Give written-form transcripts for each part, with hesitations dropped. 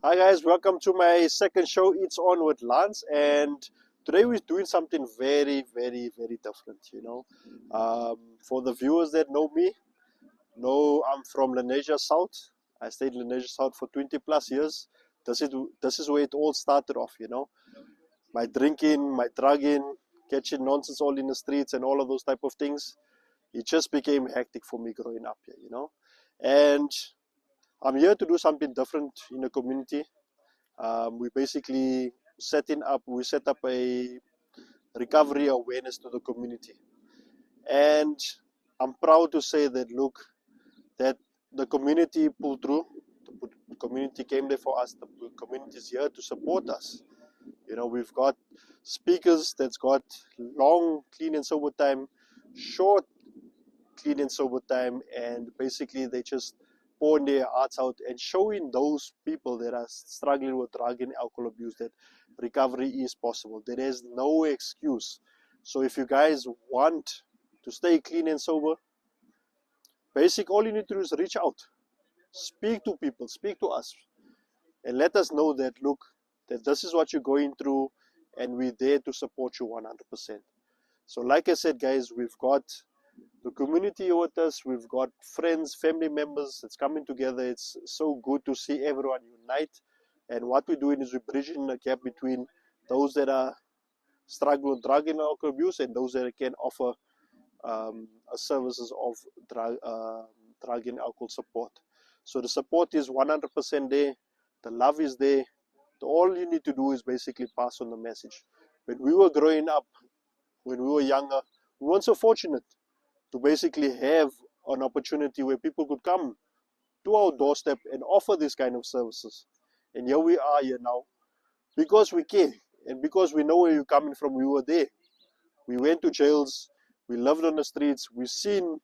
Hi guys, welcome to my second show, It's On with Lance, and today we're doing something very, very, very different, For the viewers that know me, know I'm from Lenasia South. I stayed in Lenasia South for 20 plus years. This is where it all started off. My drinking, my drugging, catching nonsense all in the streets and all of those type of things. It just became hectic for me growing up here. And I'm here to do something different in the community. We basically we set up a recovery awareness to the community. And I'm proud to say that, look, that the community pulled through. The community came there for us. The community is here to support us. We've got speakers that's got long clean and sober time, short clean and sober time, and basically they just pouring their hearts out and showing those people that are struggling with drug and alcohol abuse that recovery is possible. There is no excuse. So if you guys want to stay clean and sober, all you need to do is reach out, speak to people, speak to us, and let us know that, look, that this is what you're going through, and we're there to support you 100%. So like I said, guys, we've got the community with us. We've got friends, family members that's coming together. It's so good to see everyone unite. And what we're doing is we're bridging the gap between those that are struggling with drug and alcohol abuse and those that can offer services of drug and alcohol support. So the support is 100% there. The love is there. All you need to do is basically pass on the message. When we were growing up, when we were younger, we weren't so fortunate to basically have an opportunity where people could come to our doorstep and offer this kind of services. And here we are here now, because we care and because we know where you're coming from. We were there. We went to jails. We lived on the streets. We've seen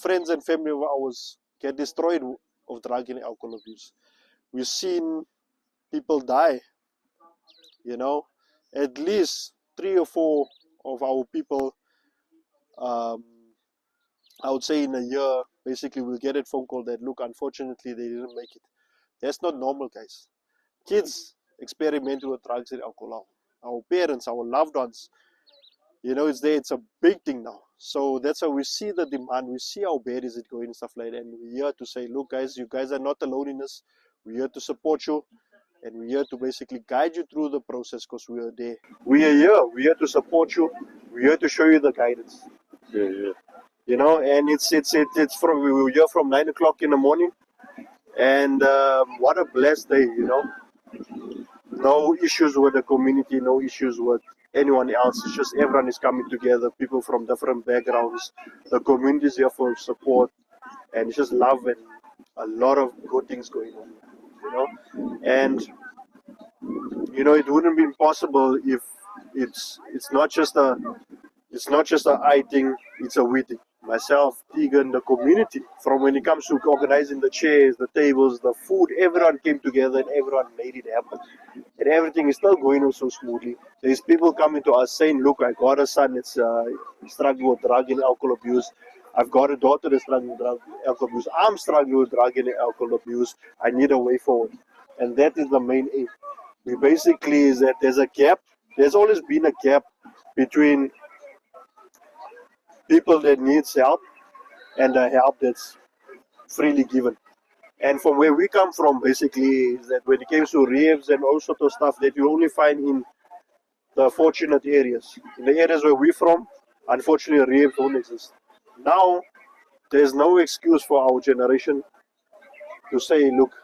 friends and family of ours get destroyed of drug and alcohol abuse. We've seen people die. At least 3 or 4 of our people, I would say in a year, basically we'll get a phone call that, look, unfortunately they didn't make it. That's not normal, guys. Kids experiment with drugs and alcohol. Our parents, our loved ones, it's there. It's a big thing now. So that's how we see the demand. We see how bad is it going and stuff like that. And we're here to say, look, guys, you guys are not alone in this. We're here to support you. And we're here to basically guide you through the process because we are there. We are here. We're here to support you. We're here to show you the guidance. Yeah. And it's from, we were here from 9 o'clock in the morning. And what a blessed day, No issues with the community, no issues with anyone else. It's just everyone is coming together, people from different backgrounds. The community is here for support, and it's just love and a lot of good things going on, And it wouldn't be possible if it's not just a I thing, it's a we thing. Myself, Tegan, the community, from when it comes to organizing the chairs, the tables, the food, everyone came together and everyone made it happen. And everything is still going on so smoothly. There's people coming to us saying, look, I got a son that's struggling with drug and alcohol abuse. I've got a daughter that's struggling with drug and alcohol abuse. I'm struggling with drug and alcohol abuse. I need a way forward. And that is the main aim. We basically is that there's a gap. There's always been a gap between people that needs help and the help that's freely given. And from where we come from, basically, is that when it comes to rehabs and all sort of stuff that you only find in the fortunate areas. In the areas where we're from, unfortunately, rehabs don't exist. Now, there's no excuse for our generation to say, look,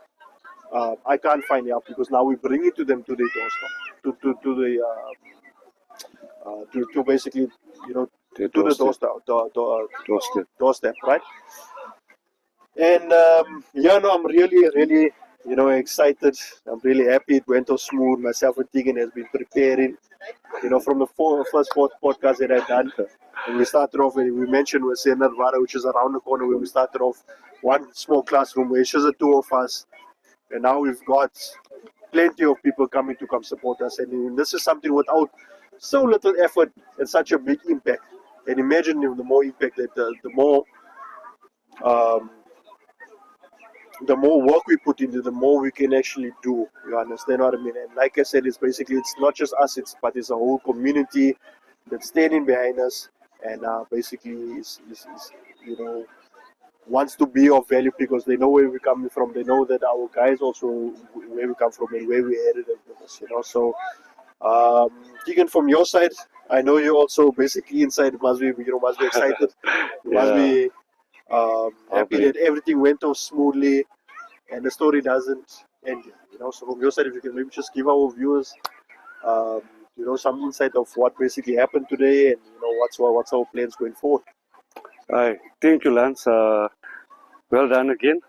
I can't find help, because now we bring it to them to the doorstep, to basically, The to doorstep. the doorstep, right? And I'm really, really, excited. I'm really happy it went so smooth. Myself and Tegan has been preparing, from the first podcast that I've done. And we started off, we mentioned with Senarvara, which is around the corner, where we started off one small classroom where it's just the 2 of us. And now we've got plenty of people coming to come support us. And this is something without so little effort and such a big impact. And imagine if the more impact, that the more the more work we put into, the more we can actually do. You understand what I mean? And like I said, it's not just us, but it's a whole community that's standing behind us, and basically is you know wants to be of value because they know where we're coming from. They know that our guys also where we come from and where we headed with us. So, Keegan, from your side, I know you also basically inside must be excited. You must Yeah, be happy lovely. that everything went off smoothly and the story doesn't end here. So from your side, if you can maybe just give our viewers, um, some insight of what basically happened today, and what's our plans going forward. Hi, thank you, Lance. Well done again.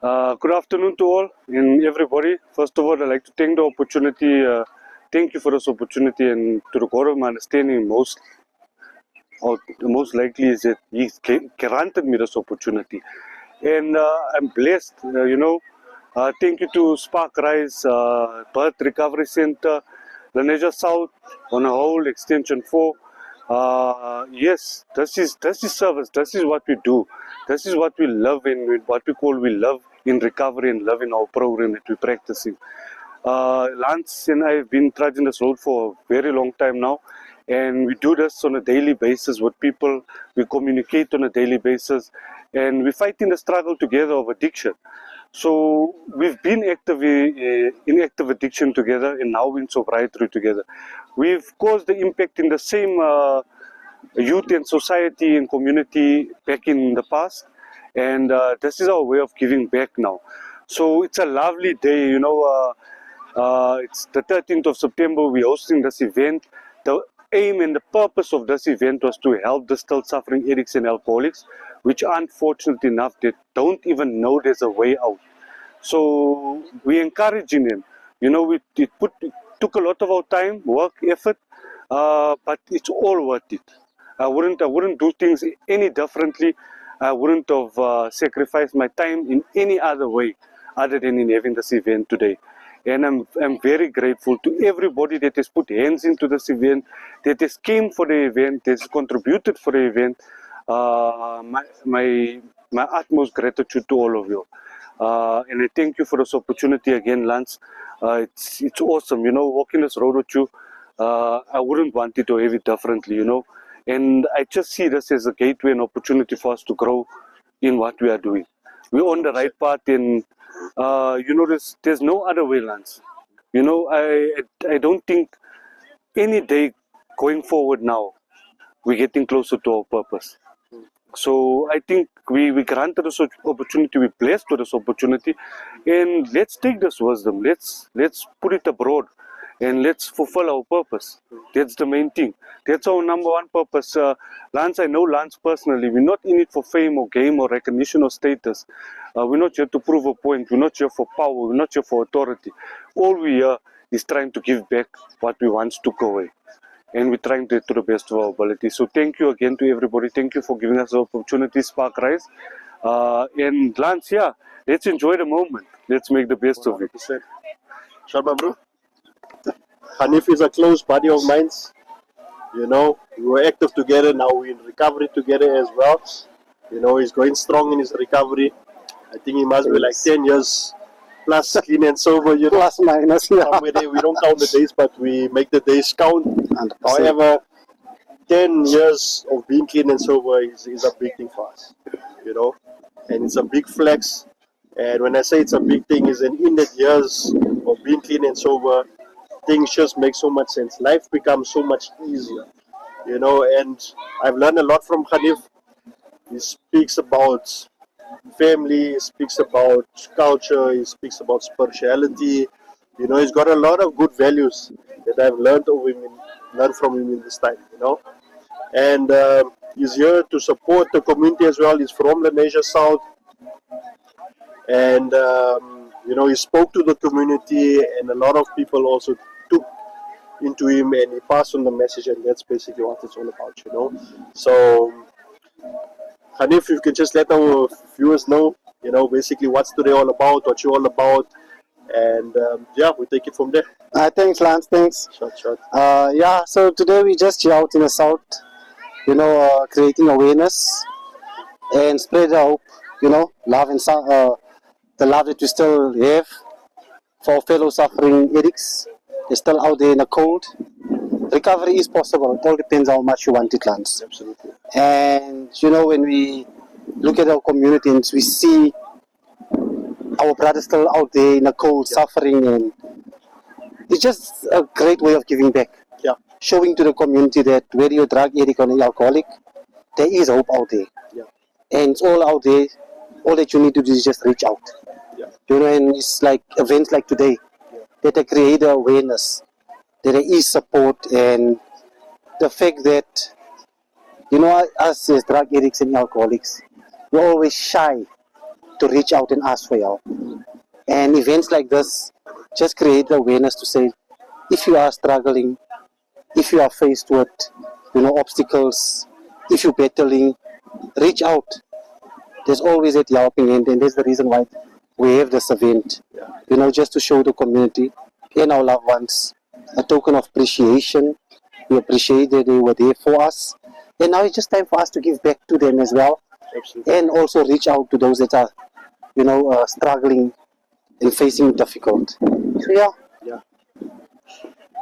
Good afternoon to all and everybody. First of all, I'd like to thank the opportunity. Thank you for this opportunity, and to the God of my understanding, most likely is that He granted me this opportunity, and I'm blessed. Thank you to Spark Rise, Birth Recovery Center, Lenasia South, on a whole Extension 4. Yes, this is service. This is what we do. This is what we love in what we love in recovery and love in our program that we're practicing. Lance and I have been trudging this road for a very long time now, and we do this on a daily basis with people. We communicate on a daily basis, and we fight in the struggle together of addiction. So we've been active in active addiction together, and now in sobriety together. We've caused the impact in the same youth and society and community back in the past, and this is our way of giving back now. So it's a lovely day, it's the 13th of September. We're hosting this event. The aim and the purpose of this event was to help the still suffering addicts and alcoholics, which unfortunately enough they don't even know there's a way out. So we're encouraging them. It took a lot of our time, work, effort, but it's all worth it. I wouldn't do things any differently. I wouldn't have sacrificed my time in any other way other than in having this event today. And I'm very grateful to everybody that has put hands into this event, that has came for the event, that has contributed for the event. My utmost gratitude to all of you. And I thank you for this opportunity again, Lance. It's awesome, walking this road with you. I wouldn't want it to have it differently, And I just see this as a gateway and opportunity for us to grow in what we are doing. We're on the right path, and there's no other way, Lance. I don't think any day going forward now we're getting closer to our purpose. So I think we granted this opportunity, we blessed with this opportunity, and let's take this wisdom, let's put it abroad, and let's fulfill our purpose. That's the main thing. That's our number one purpose. Lance, I know Lance personally. We're not in it for fame or game or recognition or status. We're not here to prove a point. We're not here for power. We're not here for authority. All we are is trying to give back what we once took away, and we're trying to do the best of our ability. So thank you again to everybody. Thank you for giving us the opportunity, Spark Rise. And Lance, yeah, let's enjoy the moment. Let's make the best of it. 100%. Sharma, bro. Hanif is a close buddy of mine. We were active together. Now we're in recovery together as well. He's going strong in his recovery. I think he must be like 10 years plus clean and sober. Plus minus, yeah. Somewhere there. We don't count the days, but we make the days count. 100%. However, 10 years of being clean and sober is a big thing for us, and it's a big flex. And when I say it's a big thing, is in the years of being clean and sober, things just make so much sense. Life becomes so much easier, and I've learned a lot from Khalif. He speaks about family, he speaks about culture, he speaks about spirituality. He's got a lot of good values that I've learned from him in this time, And he's here to support the community as well. He's from Lenasia South, and he spoke to the community, and a lot of people also took into him, and he passed on the message, and that's basically what it's all about, So, Hanif, you can just let our viewers know, basically what's today all about, what you're all about, and we take it from there. Thanks, Lance. Thanks. Short. So today we just here out in the south, creating awareness and spread hope, love and the love that we still have for our fellow suffering addicts. They're still out there in the cold. Recovery is possible. It all depends how much you want it, Lance. Absolutely. And you know, when we look at our community and we see our brothers still out there in the cold, suffering, and it's just a great way of giving back. Yeah. Showing to the community that whether you're a drug addict or an alcoholic, there is hope out there. Yeah. And it's all out there. All that you need to do is just reach out. Yeah. You know, and it's like events like today that they create awareness, that there is support, and the fact that, you know, us as drug addicts and alcoholics, we're always shy to reach out and ask for help. And events like this just create the awareness to say, if you are struggling, if you are faced with, you know, obstacles, if you're battling, reach out. There's always that helping hand, and that's the reason why we have this event. You know, just to show the community and our loved ones a token of appreciation. We appreciate that they were there for us, and now it's just time for us to give back to them as well. Absolutely. And also reach out to those that are, you know, struggling and facing difficult. So yeah. Yeah.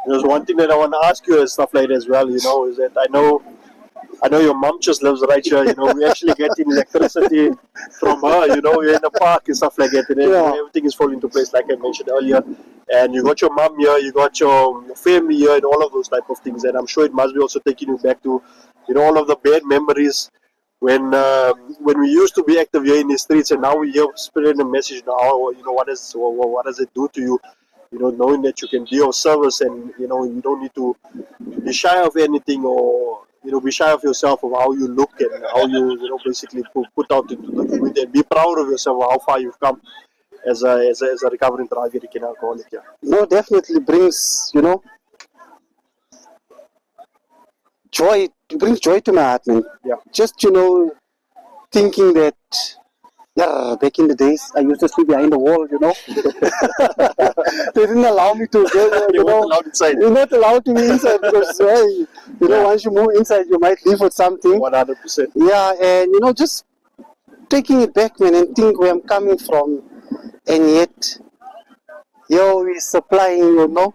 There's one thing that I want to ask you and stuff like that as well, you know, is that I know your mom just lives right here, you know, we actually get electricity from her, you know, we're in the park and stuff like that, and then everything is falling into place like I mentioned earlier. And you got your mom here, you got your family here and all of those type of things, and I'm sure it must be also taking you back to, you know, all of the bad memories when we used to be active here in the streets, and now we're here spreading a message now, you know, what does it do to you? You know, knowing that you can be of service, and you know, you don't need to be shy of anything, or you know, be shy of yourself, of how you look and how you know, basically put out into the community, and be proud of yourself of how far you've come as a recovering drug addict and alcoholic. Yeah. No, definitely brings, you know, joy. It brings joy to my heart, man. Yeah. Just, you know, thinking that, yeah, back in the days, I used to sleep behind the wall, you know. They didn't allow me to go, You weren't allowed inside. You're not allowed to be inside because, hey, you know, once you move inside, you might leave with something. 100%. Yeah, and, you know, just taking it back, man, and think where I'm coming from. And yet, yo, we're supplying, you know,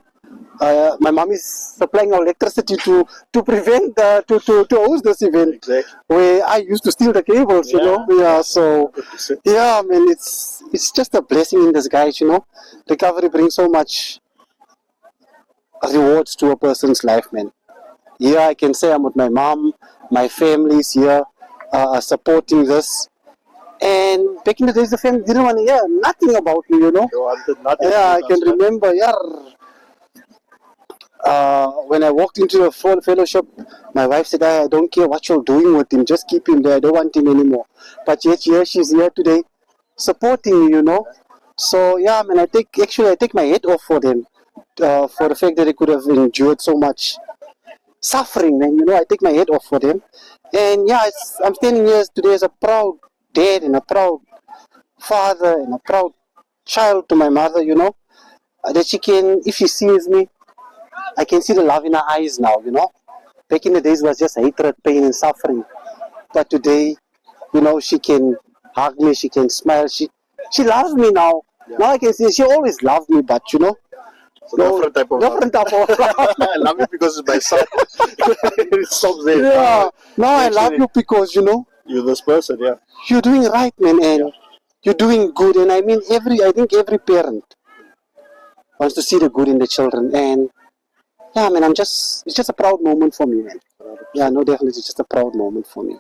my mom is supplying our electricity to prevent to host this event. Exactly. Where I used to steal the cables, you know. Yeah, so 100%. yeah, man, it's just a blessing in disguise, you know. Recovery brings so much rewards to a person's life, man. Yeah, I can say I'm with my mom, my family's here, supporting this. And back in the days, the family didn't want to hear nothing about me, you know. You wanted nothing. Yeah, I can remember, yeah. When I walked into the fellowship, my wife said, I don't care what you're doing with him, just keep him there, I don't want him anymore. But yet here she's here today supporting me, you know. So yeah, man, I take my head off for them, for the fact that they could have endured so much suffering, man, you know. I take my head off for them. And yeah, I'm standing here today as a proud dad and a proud father and a proud child to my mother, you know. That she can, if she sees me, I can see the love in her eyes now, you know. Back in the days it was just hatred, pain and suffering. But today, you know, she can hug me, she can smile, she loves me now. Yeah. Now I can see she always loved me, but you know, it's a different type of love. I love it because it's my son. It stops there. Yeah. Now I love you because, you know, you're this person, yeah. You're doing right, man, and you're doing good. And I mean, I think every parent wants to see the good in the children. And yeah, man, it's just a proud moment for me, man. 100%. Yeah, no, definitely, it's just a proud moment for me.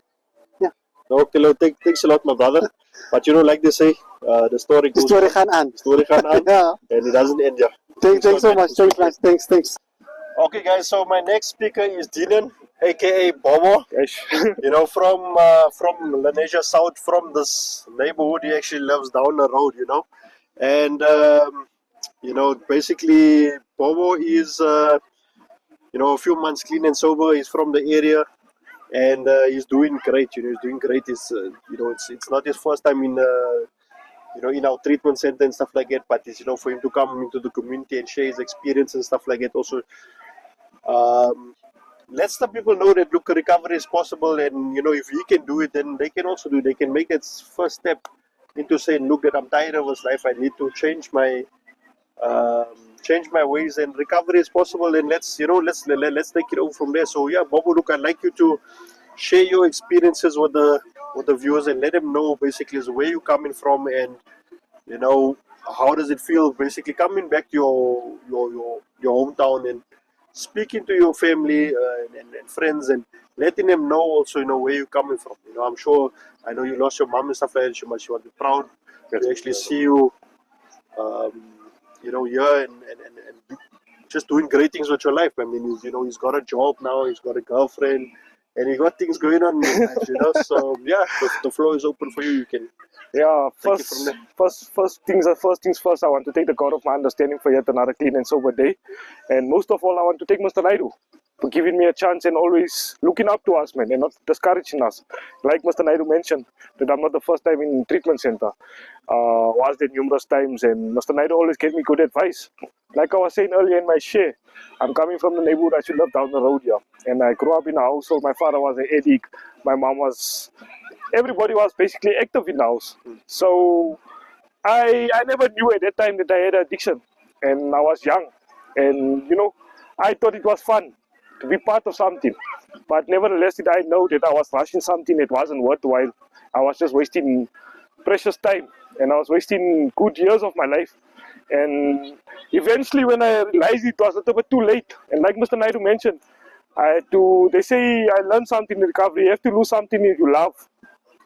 Yeah. Okay, thanks a lot, my brother. But you know, like they say, the story goes on. The story gaan aan. Yeah. And it doesn't end here. Thanks so much. Thanks. Okay, guys, so my next speaker is Dinan, aka Bobo. You know, from Lenasia South, from this neighborhood. He actually lives down the road, you know. And, you know, basically, Bobo is, you know, a few months clean and sober. He's from the area. And he's doing great, you know, he's doing great. You know, it's not his first time in, you know, in our treatment center and stuff like that, but it's, you know, for him to come into the community and share his experience and stuff like that also. Let the people know that, look, recovery is possible, and, you know, if he can do it, then they can also do it. They can make that first step into saying, look, that I'm tired of this life. I need to um, change my ways, and recovery is possible. And let's take it over from there. So yeah, Bobo, look, I'd like you to share your experiences with the viewers and let them know basically is where you're coming from, and you know how does it feel basically coming back to your hometown and speaking to your family and friends, and letting them know also where you're coming from. I'm sure, I know you lost your mom and stuff like that. She must be proud to actually see you um, here and just doing great things with your life. I mean, he's got a job now, he's got a girlfriend, and he got things going on in his life. So yeah, the floor is open for you. You can Yeah, take it from there. first things first. I want to take the God of my understanding for yet another clean and sober day, and most of all, I want to take Mr. Naidu for giving me a chance and always looking up to us, man, and not discouraging us. Like Mr. Naidu mentioned, that I'm not the first time in treatment center. Was there numerous times, and Mr. Naidu always gave me good advice. Like I was saying earlier in my share, I'm coming from the neighborhood I should live down the road here, and I grew up in a household. My father was an addict, my mom was. Everybody was basically active in the house. So I never knew at that time that I had addiction, and I was young, and I thought it was fun to be part of something, but nevertheless did I know that I was rushing something that wasn't worthwhile. I was just wasting precious time, and I was wasting good years of my life. And eventually when I realized it was a little bit too late, and like Mr. Naidu mentioned, they say I learned something in recovery. You have to lose something that you love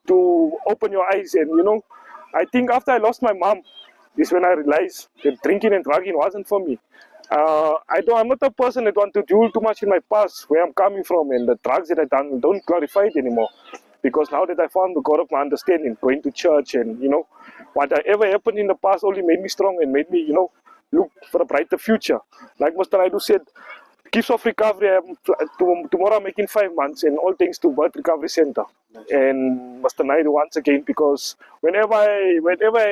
to open your eyes. And I think after I lost my mom is when I realized that drinking and drugging wasn't for me. I'm not a person that want to dwell too much in my past, where I'm coming from, and the drugs that I done don't glorify it anymore. Because now that I found the God of my understanding, going to church, and whatever happened in the past only made me strong and made me look for a brighter future. Like Mr. Naidu said, Gifts of Recovery, tomorrow I'm making 5 months, and all thanks to Birth Recovery Center. And Mr. Naidu once again, because whenever I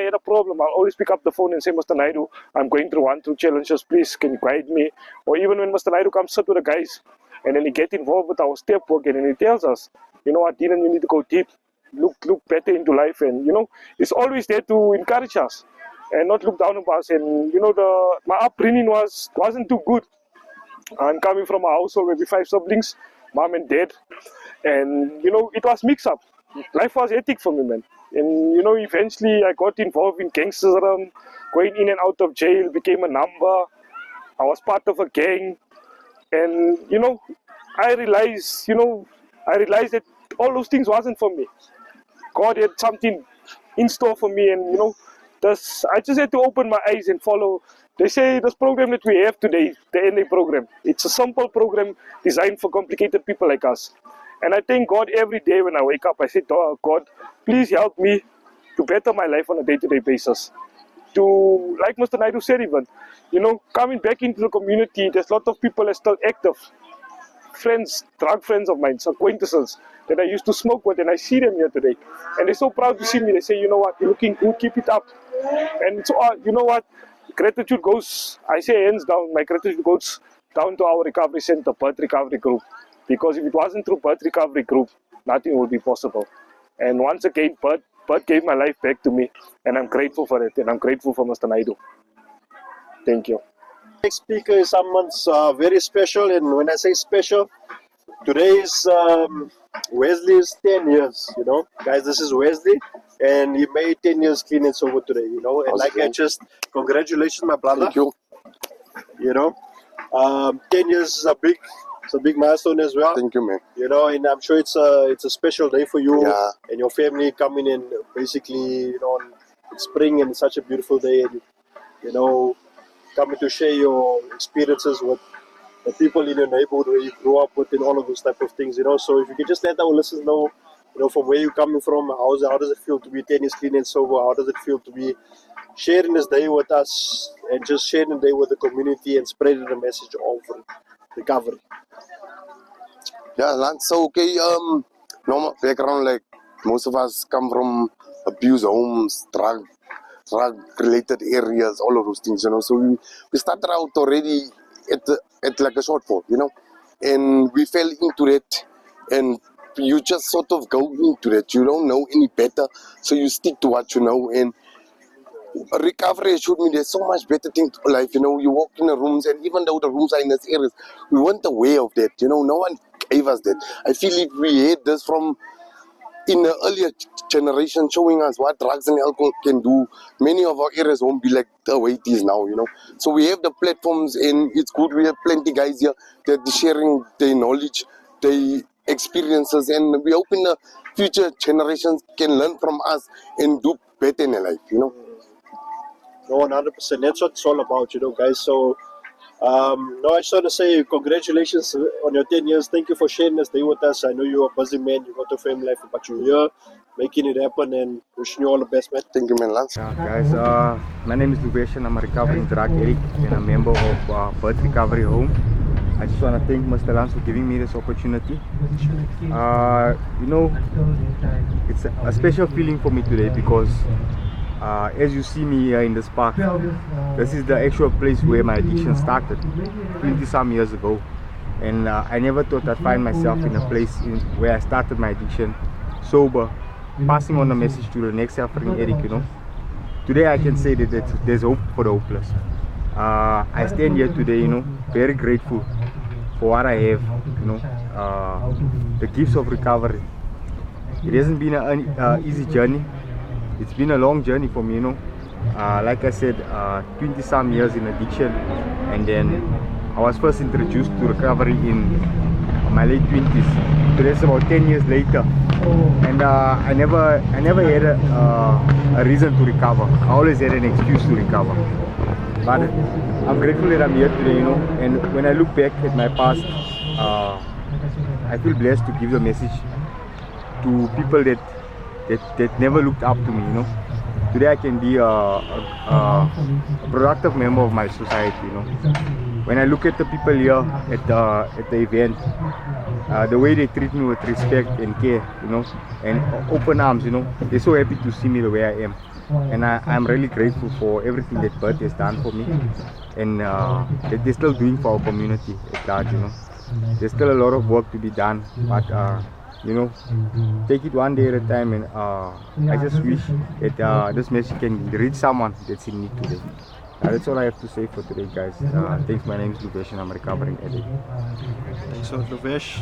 had a problem, I'll always pick up the phone and say, Mr. Naidu, I'm going through 1-2 challenges, please, can you guide me? Or even when Mr. Naidu comes sit with the guys, and then he get involved with our step work, and then he tells us, you know what, Dylan, you need to go deep, look better into life, and it's always there to encourage us and not look down on us. And my upbringing wasn't too good. I'm coming from a household with 5 siblings, mom and dad, and it was mixed up. Life was hectic for me, man. And eventually I got involved in gangsterism, going in and out of jail, became a number. I was part of a gang, and I realized, that all those things wasn't for me. God had something in store for me, and I just had to open my eyes and follow. They say this program that we have today, the NA program, it's a simple program designed for complicated people like us. And I thank God every day when I wake up. I say, oh, God, please help me to better my life on a day-to-day basis. To, like Mr. Naidu said even, coming back into the community, there's a lot of people that are still active. Friends, drug friends of mine, acquaintances that I used to smoke with, and I see them here today. And they're so proud to see me. They say, you know what, you're looking good, keep it up. And so, you know what, gratitude goes, I say hands down, my gratitude goes down to our recovery center, Birth Recovery Group. Because if it wasn't through Birth Recovery Group, nothing would be possible. And once again, Birth gave my life back to me, and I'm grateful for it, and I'm grateful for Mr. Naidu. Thank you. Next speaker is someone's very special, and when I say special, today is Wesley's 10 years. Guys, this is Wesley, and he made 10 years clean and sober today. And like I just congratulations, my brother. Thank you. 10 years is a big milestone as well. Thank you, man. And I'm sure it's a special day for you Yeah. and your family coming in basically in spring, and it's such a beautiful day, and coming to share your experiences with the people in your neighborhood where you grew up with, and all of those type of things. So if you could just let our listeners know, from where you're coming from, how does it feel to be 10 years clean and sober? How does it feel to be sharing this day with us, and just sharing the day with the community and spreading the message of recovery? Yeah, Lance. So okay, normal background, like most of us come from abused homes, drug related areas, all of those things, So we started out already at like a shortfall, and we fell into it, and you just sort of go into that. You don't know any better, so you stick to what you know. And recovery showed me there's so much better thing to life. You walk in the rooms, and even though the rooms are in this areas, we weren't aware of that. No one gave us that. I feel if we had this from in the earlier generation showing us what drugs and alcohol can do, many of our areas won't be like the way it is now. So we have the platforms, and it's good. We have plenty guys here that are sharing their knowledge, their experiences, and we hope in the future generations can learn from us and do better in their life. No, 100%. That's what it's all about, guys. So, no, I just want to say congratulations on your 10 years. Thank you for sharing this day with us. I know you're a busy man, you got a family life, but you're here making it happen, and wishing you all the best, man. Thank you, man, Lance. Yeah, guys, my name is Luvesh and I'm a recovering drug addict and a member of Birth Recovery Home. I just want to thank Mr. Lance for giving me this opportunity. It's a special feeling for me today because as you see me here in this park, this is the actual place where my addiction started 20 some years ago. And I never thought I'd find myself in a place where I started my addiction sober, passing on a message to the next suffering addict. Today I can say that there's hope for the hopeless. I stand here today, very grateful for what I have, the gifts of recovery. It hasn't been an easy journey. It's been a long journey for me, like I said, 20 some years in addiction, and then I was first introduced to recovery in my late 20s. So that's about 10 years later, and I never had a reason to recover. I always had an excuse to recover. But I'm grateful that I'm here today, and when I look back at my past, I feel blessed to give the message to people that never looked up to me. Today I can be a productive member of my society. When I look at the people here at the event, the way they treat me with respect and care, and open arms, they're so happy to see me the way I am. And I'm really grateful for everything that Birth has done for me, and that they're still doing for our community at large. There's still a lot of work to be done, but take it one day at a time, and I just wish that this message can reach someone that's in need today. That's all I have to say for today, guys. Thanks. My name is Luvesh and I'm a recovering addict. Thanks a lot, Luvesh.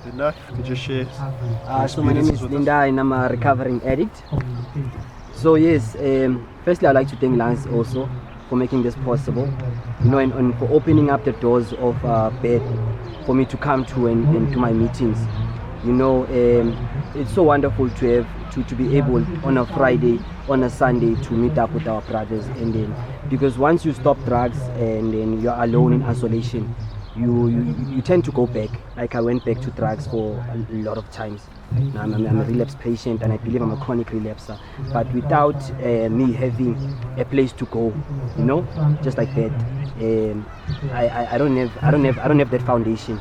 Linda, could you share? So my name is Linda and I'm a recovering addict. So yes, firstly I'd like to thank Lance also for making this possible, and for opening up the doors of bed for me to come to and to my meetings. It's so wonderful to be able on a Friday, on a Sunday to meet up with our brothers, and then because once you stop drugs and then you're alone in isolation, you tend to go back. Like I went back to drugs for a lot of times. I'm a relapse patient, and I believe I'm a chronic relapser. But without me having a place to go, just like that, I don't have that foundation.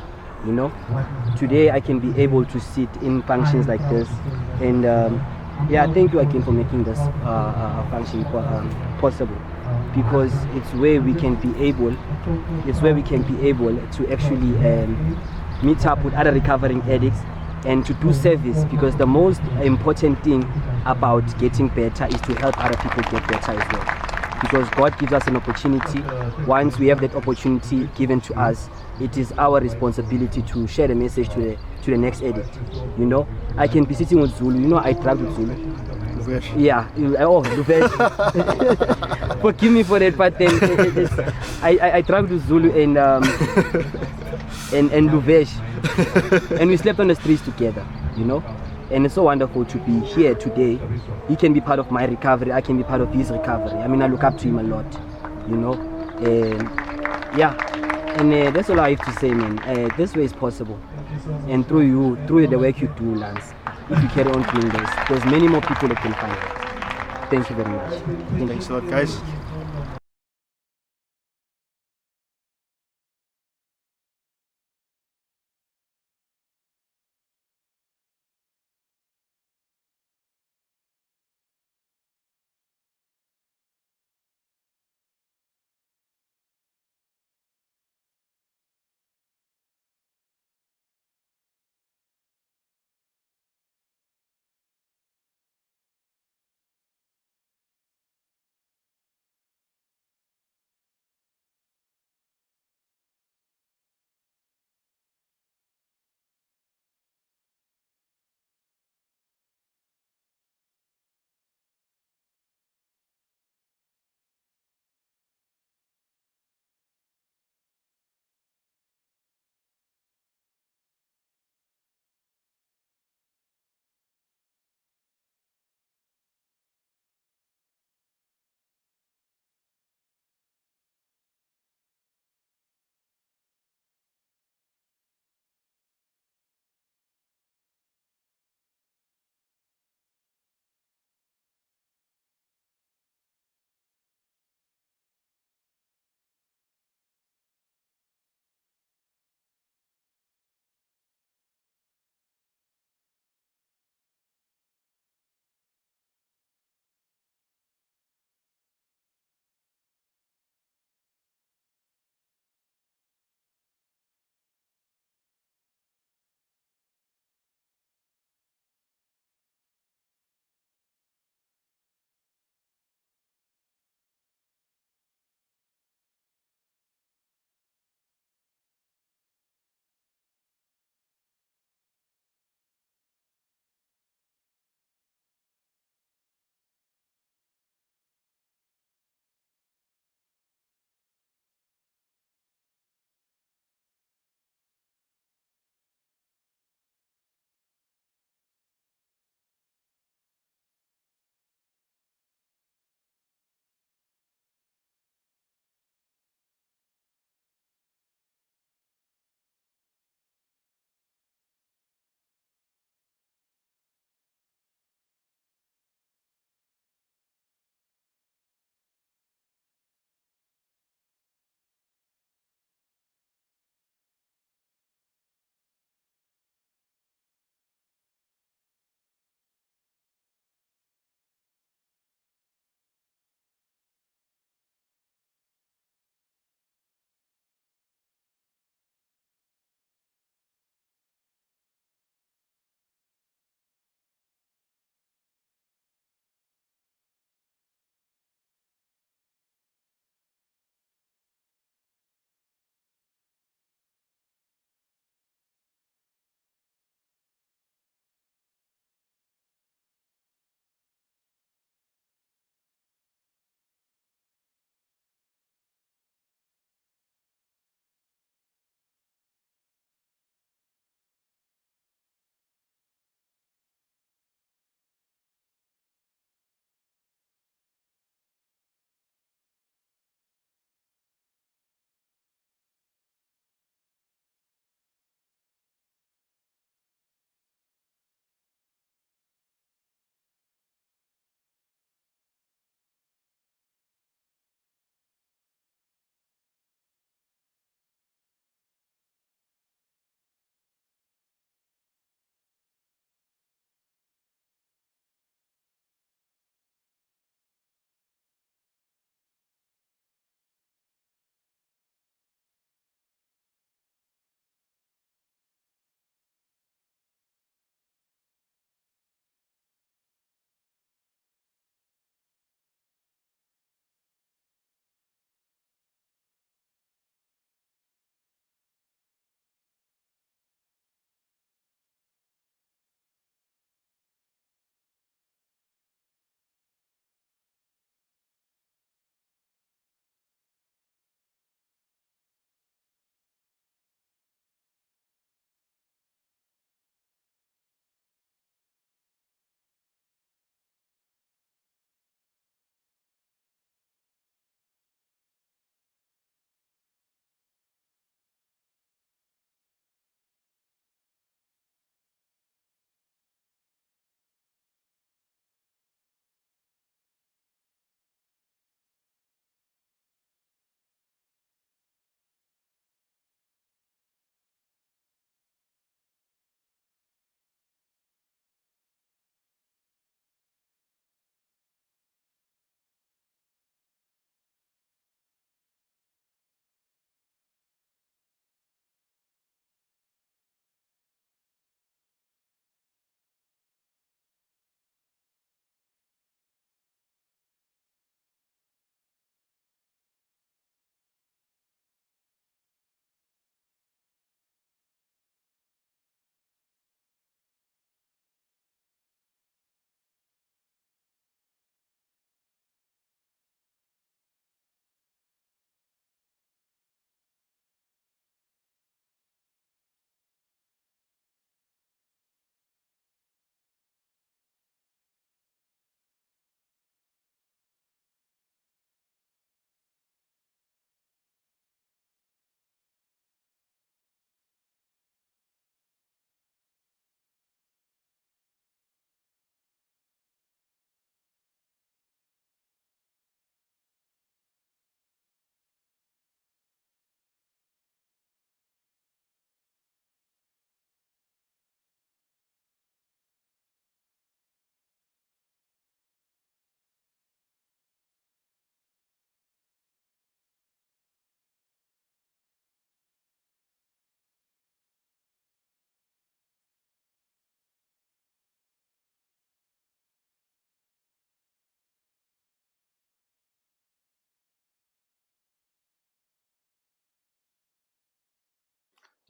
Today I can be able to sit in functions like this, and thank you again for making this function possible, because it's where we can be able to actually meet up with other recovering addicts and to do service, because the most important thing about getting better is to help other people get better as well. Because God gives us an opportunity. Once we have that opportunity given to us, it is our responsibility to share the message to the next addict. I can be sitting with Zulu. I drugged with Zulu. Luvesh. Yeah. Luvesh. Forgive me for that, but then I drugged with Zulu and Luvesh, and we slept on the streets together. And it's so wonderful to be here today. He can be part of my recovery. I can be part of his recovery. I look up to him a lot, and that's all I have to say, man. This way is possible, and through the work you do, Lance, if you carry on doing this, there's many more people that can find it. Thank you very much. Thanks a lot, guys.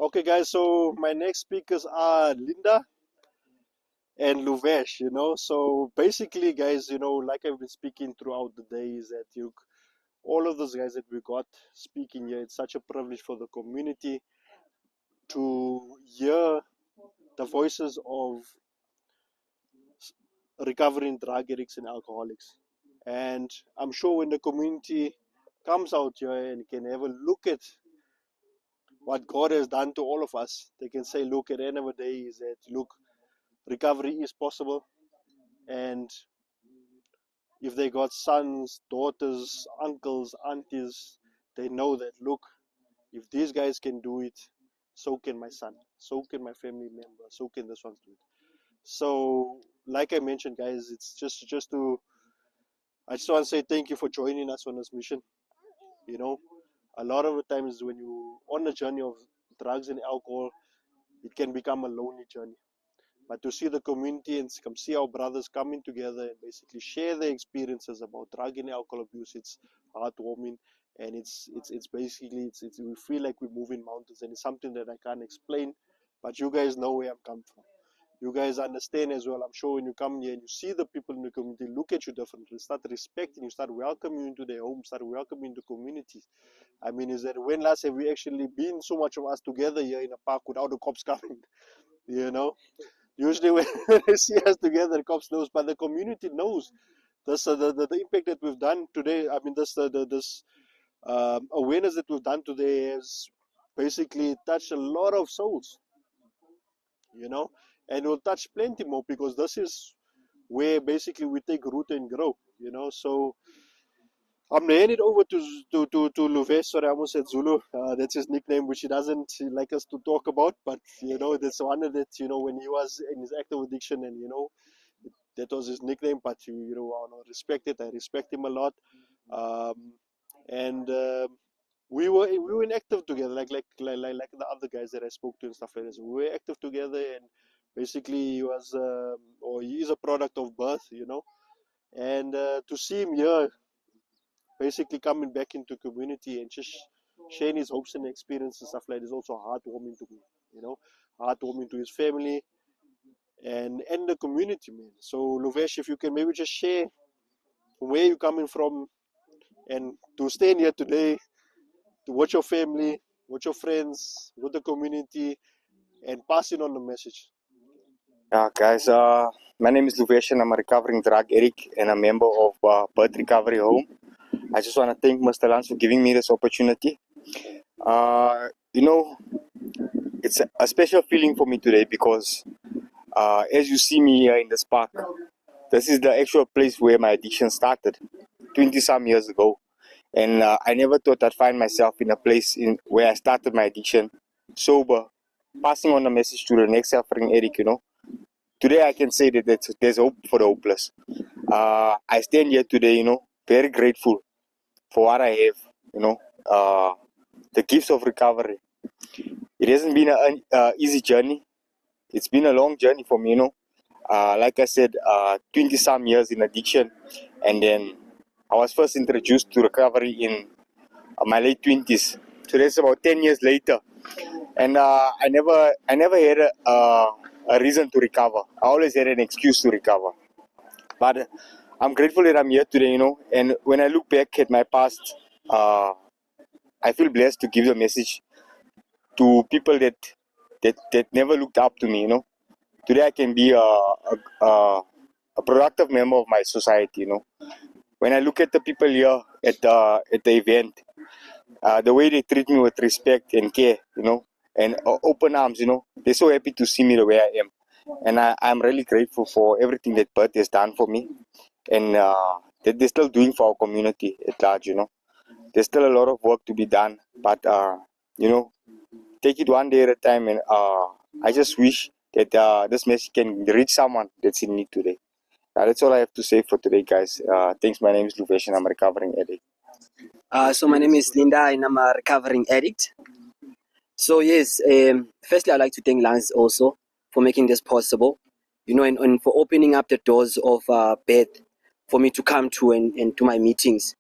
Okay, guys, so my next speakers are Linda and Luvesh, So basically, guys, like I've been speaking throughout the day, is that all of those guys that we got speaking here, it's such a privilege for the community to hear the voices of recovering drug addicts and alcoholics. And I'm sure when the community comes out here and can have a look at what God has done to all of us, they can say, look, at the end of the day, is that, look, recovery is possible. And if they got sons, daughters, uncles, aunties, they know that, look, if these guys can do it, so can my son, so can my family member, so can this one do it. So, like I mentioned, guys, it's I just want to say thank you for joining us on this mission. A lot of the times when you're on a journey of drugs and alcohol, it can become a lonely journey. But to see the community and come see our brothers coming together and basically share their experiences about drug and alcohol abuse, it's heartwarming, and it's basically we feel like we're moving mountains, and it's something that I can't explain, but you guys know where I'm coming from. You guys understand as well. I'm sure when you come here and you see the people in the community look at you differently, start respecting you, start welcoming you into their homes, start welcoming into communities. I mean, is that when last have we actually been so much of us together here in a park without the cops coming? Usually when they see us together, the cops knows, but the community knows. This the impact that we've done today. I mean, this awareness that we've done today has basically touched a lot of souls, and will touch plenty more, because this is where basically we take root and grow. So I'm gonna hand it over to Luvesh. Sorry, I almost said Zulu. That's his nickname, which he doesn't like us to talk about. But that's one of that. When he was in his active addiction, and that was his nickname. But I respect it. I respect him a lot. And we were inactive together, like the other guys that I spoke to and stuff like this. We were active together, and basically he was or he is a product of birth, and to see him here basically coming back into community and just sharing his hopes and experiences and stuff like that is also heartwarming to me, heartwarming to his family and the community, man. So Luvesh, if you can maybe just share where you're coming from and to stand here today to watch your family, with your friends, with the community, and passing on the message. Yeah, guys, my name is Luvesh and I'm a recovering drug addict and a member of Birth Recovery Home. I just want to thank Mr. Lance for giving me this opportunity. It's a special feeling for me today because as you see me here in this park, this is the actual place where my addiction started 20 some years ago. And I never thought I'd find myself in a place where I started my addiction, sober, passing on the message to the next suffering addict, Today I can say that there's hope for the hopeless. I stand here today, very grateful for what I have, the gifts of recovery. It hasn't been an easy journey. It's been a long journey for me, like I said, 20 some years in addiction, and then I was first introduced to recovery in my late 20s. So that's about 10 years later, and I never had a reason to recover. I always had an excuse to recover. But I'm grateful that I'm here today, and when I look back at my past, I feel blessed to give the message to people that never looked up to me, Today I can be a productive member of my society, When I look at the people here at the event, the way they treat me with respect and care, and open arms, they're so happy to see me the way I am. And I'm really grateful for everything that Birth has done for me, and that they're still doing for our community at large, There's still a lot of work to be done, but, take it one day at a time, and I just wish that this message can reach someone that's in need today. That's all I have to say for today, guys. Thanks. My name is Luvesh and I'm a recovering addict. So my name is Linda and I'm a recovering addict. So yes, firstly I'd like to thank Lance also for making this possible, and for opening up the doors of Beth for me to come to and to my meetings.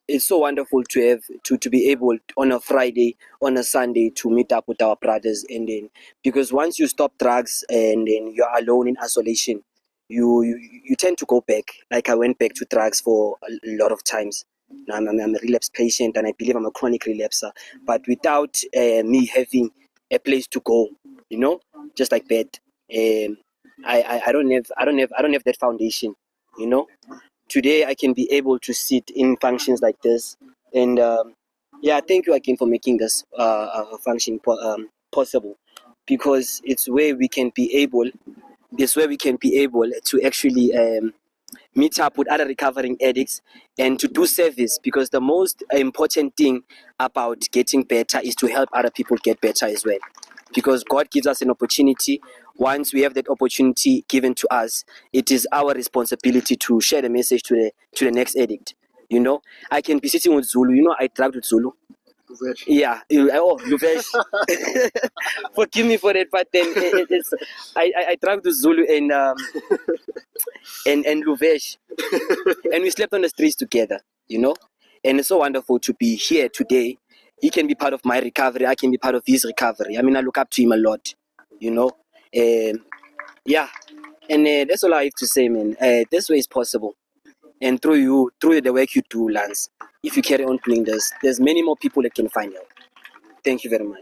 it's so wonderful to have to be able on a Friday, on a Sunday, to meet up with our brothers, and then because once you stop drugs and then you're alone in isolation, you tend to go back. Like I went back to drugs for a lot of times. Now I'm a relapse patient, and I believe I'm a chronic relapser. But without me having a place to go, just like that, I don't have that foundation, you know. Today I can be able to sit in functions like this, and yeah, thank you again for making this function possible, because it's where we can be able to actually meet up with other recovering addicts and to do service, because the most important thing about getting better is to help other people get better as well, because God gives us an opportunity. Once we have that opportunity given to us, it is our responsibility to share the message to the next addict. I can be sitting with Zulu. I drugged with Zulu. Yeah, Luvesh. Forgive me for that, but then it's I drugged with Zulu and Luvesh, and we slept on the streets together. And it's so wonderful to be here today. He can be part of my recovery. I can be part of his recovery. I mean, I look up to him a lot. Yeah, and that's all I have to say, man. This way is possible, and through the work you do, Lance. If you carry on doing this, there's many more people that can find help. Thank you very much.